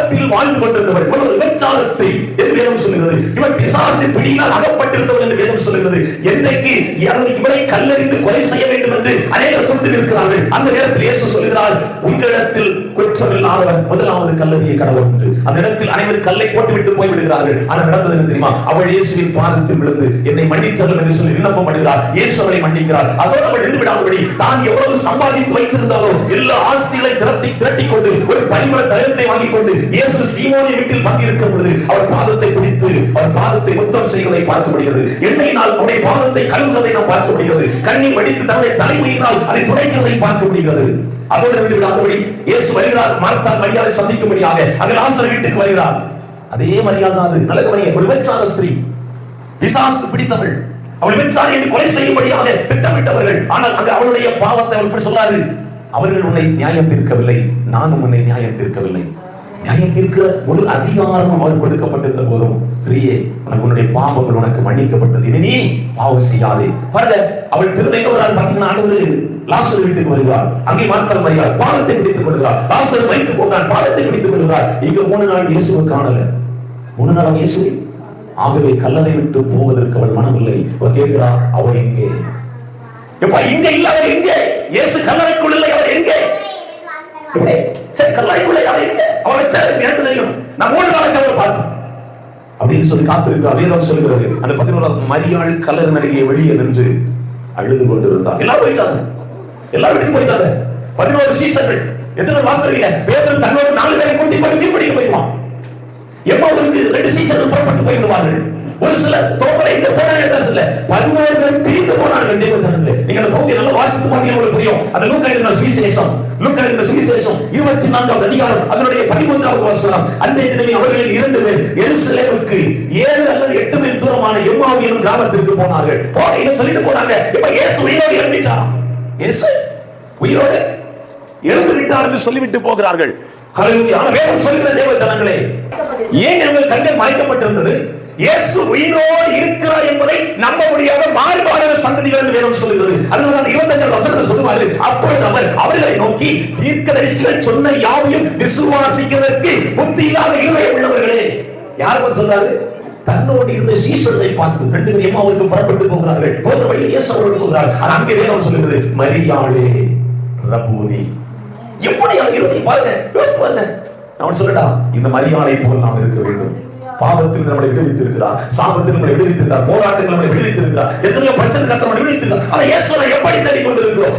பாவத்தில் வாழ்ந்து கொண்டிருந்தவள், ஒரு விபச்சார ஸ்திரீ என்று வேதம் சொல்கிறது. இவன் பிசாசு பிடியினால் அகப்பட்டிருந்தவள் என்று வேதம் சொல்கிறது. என்றைக்கு இவரை கல்லெறிந்து கொலை செய்ய வேண்டும் என்று அநேகர் சொல்லிட்டு இருக்கிறார்கள். அந்த நேரத்தில் இயேசு சொல்கிறார், உங்களிடத்தில் குற்றமில்லாதவன் முதலாவது கல்லெறிய கடவுள் என்று. அந்த இடத்தில் அனைவரும் கல்லை போட்டுவிட்டு போய் விடுகிறார்கள். ஆனால் நடந்தது என்ன தெரியுமா? அவள் இயேசுவின் பாதத்தில் விழுந்து என்னை மன்னித்தருளும் என்று சொல்லி விண்ணப்பம் பண்ணுகிறார். இயேசு அவளை மன்னிக்கிறார். அதோடு அவள் நின்று விடாதபடி தான் எவ்வளவு சம்பாதித்து வைத்திருந்தாலோ எல்லா ஆஸ்திகளை திரட்டி கொண்டு ஒரு பரிமள தைலத்தை வாங்கிக் கொண்டு இயேசு சீமோனின் வீட்டில் பங்கிருக்கும் பொழுது அவர் பாதத்தை பிடித்து அவர் பாதத்தை முத்தம் செய்வதை பார்க்க முடிகிறது. எண்ணெயினால் அவருடைய பாதத்தை கழுவுவதை நாம் பார்க்க முடிகிறது. கண்ணீர் வடித்து தன்னுடைய தலைமையினால் அதை துடைக்கிறதை பார்க்க முடிகிறது. அதோடு நின்று விடாதபடி இயேசு வருகிறார். மார்த்தாள் மரியாதை சந்திக்கும்படியாக அங்கே லாசர் வீட்டுக்கு வருகிறார். அதே மரியாதை தான் அது. நல்ல ஒரு விபச்சார ஸ்திரீ, பிசாசு பிடித்தவள், அவள் விபச்சாரி என்று கொலை செய்யும்படியாக திட்டமிட்டவர்கள். ஆனால் அங்கு அவளுடைய பாவத்தை அவள் இப்படி சொல்லாது, அவர்கள் உன்னை நியாயம் தீர்க்கவில்லை, நானும் உன்னை நியாயம் தீர்க்கவில்லை. நியாயம் தீர்க்கிற முழு அதிகாரம் அவர் கொடுக்கப்பட்டிருந்த போதும், ஸ்திரீயே உனக்கு உன்னுடைய பாவங்கள் உனக்கு மன்னிக்கப்பட்டது, இனி நீ பாவம் செய்யாதே. பாருங்க, அவள் திருநங்கை ஒரு நாள் பாத்தீங்கன்னா ஆண்டவர் லாசர் வீட்டுக்கு வருகிறார். அங்கே மார்த்தாள் மரியாள் பாதத்தை பிடித்துக் கொள்கிறார். லாசர் வைத்து போகிறார், பாதத்தை பிடித்துக் கொள்கிறார். இங்க 3 நாள் இயேசுவை காணல. 3 நாள் இயேசுவை, ஆகவே கல்லறை விட்டு போவதற்கு அவள் மனமில்லை. அவர் கேட்கிறார், அவர் எங்கே? எப்ப இங்க இல்ல, அவர் எங்கே? இயேசு கல்லறைக்குள் இல்லை, அவர் எங்கே? சரி, கல்லறைக்குள்ள அவர் எங்கே? அவரை எனக்கு தெரியும், நான் 3 நாள் அவரை பார்த்தேன் அப்படின்னு சொல்லி காத்திருக்கிறார். வேதம் சொல்கிறது, அந்த 11ஆவது மரியாள் கல்லறை நடிகை வெளியே நின்று அழுது கொண்டிருந்தார். எல்லாரும் போயிட்டாங்க, எல்லாரும் வீட்டுக்கு போயிட்டாங்க. 11 சீசர்கள். எத்தனை வாசல்ல பேதுரு தன்னோடு 4 பேரை கூட்டி போய் மீன் பிடிக்க போயிடுவான். எம்மாவுக்கு 2 சீசர்கள் புறப்பட்டு போயிடுவார்கள். ஒரு சில தோப்பரை இங்க போனாங்க, சில 11 பேர் பிரிந்து போனார்கள். தேவஜனங்களே, நீங்க அந்த பகுதியை நல்லா வாசித்து பார்த்தீங்கன்னா உங்களுக்கு புரியும். அந்த லூக்கா எழுதின சுவிசேஷம் 24வது அதிகாரம் அதனுடைய 13வது வசனம். அன்றைய தினமே அவர்களில் 2 பேர் எருசலேமுக்கு 7 அல்லது 8 மைல் தூரமான எம்மாவு என்னும் கிராமத்திற்கு போனார்கள். போய் சொல்லிட்டு போனாங்க, இப்ப இயேசு உயிரோடு எழும்பிட்டார், இயேசு உயிரோடு எழுந்து விட்டார் என்று சொல்லிவிட்டு போகிறார்கள். ஹல்லேலூயா. வேதம் சொல்கிற தேவஜனங்களே, ஏன் உங்கள் கண்கள் மறைக்கப்பட்டிருந்தது? இயேசு உயிரோடு இருக்கிறார் என்பதை நம்ப முடியாத மாறுபாடான சந்ததிகள் என்று வேதம் சொல்கிறது. அதனால 25வது வசனத்தில் சொல்லுவாரு, அப்பொழுது அவர் அவர்களை நோக்கி, தீர்க்கதரிசிகள் சொன்ன யாவையும் விசுவாசிக்கிறதற்கு புத்தி இல்லாத இருதயம் உள்ளவர்களே. யார் சொல்றாரு? தன்னோடு இருந்த சீஷர்களை பார்த்து 2 பேர் எம்மாவுக்கு புறப்பட்டு போகிறார்கள். போகிற வழியில் இயேசு அவர்கள் போகிறார். அங்கே வேதம் சொல்கிறது, மரியாளே ரபூனி. எப்படி அவர் இருதை பாருங்க, யோசிச்சு பாருங்க. நான் சொல்லடா, இந்த மரியாளை போல் நாம் இருக்க வேண்டும். பாவத்தில் நம்மளை விடுவித்திருக்கிறார், சாபத்தில் நம்மளை விடுவித்திருக்கிறார், போராட்டங்கள் நம்மளை விடுவித்திருக்கிறார், எத்தனையோ பிரச்சனை நம்மளை விடுவித்திருக்கிறார். ஆனா இயேசுவை எப்படி தேடிக் கொண்டிருக்கிறோம்?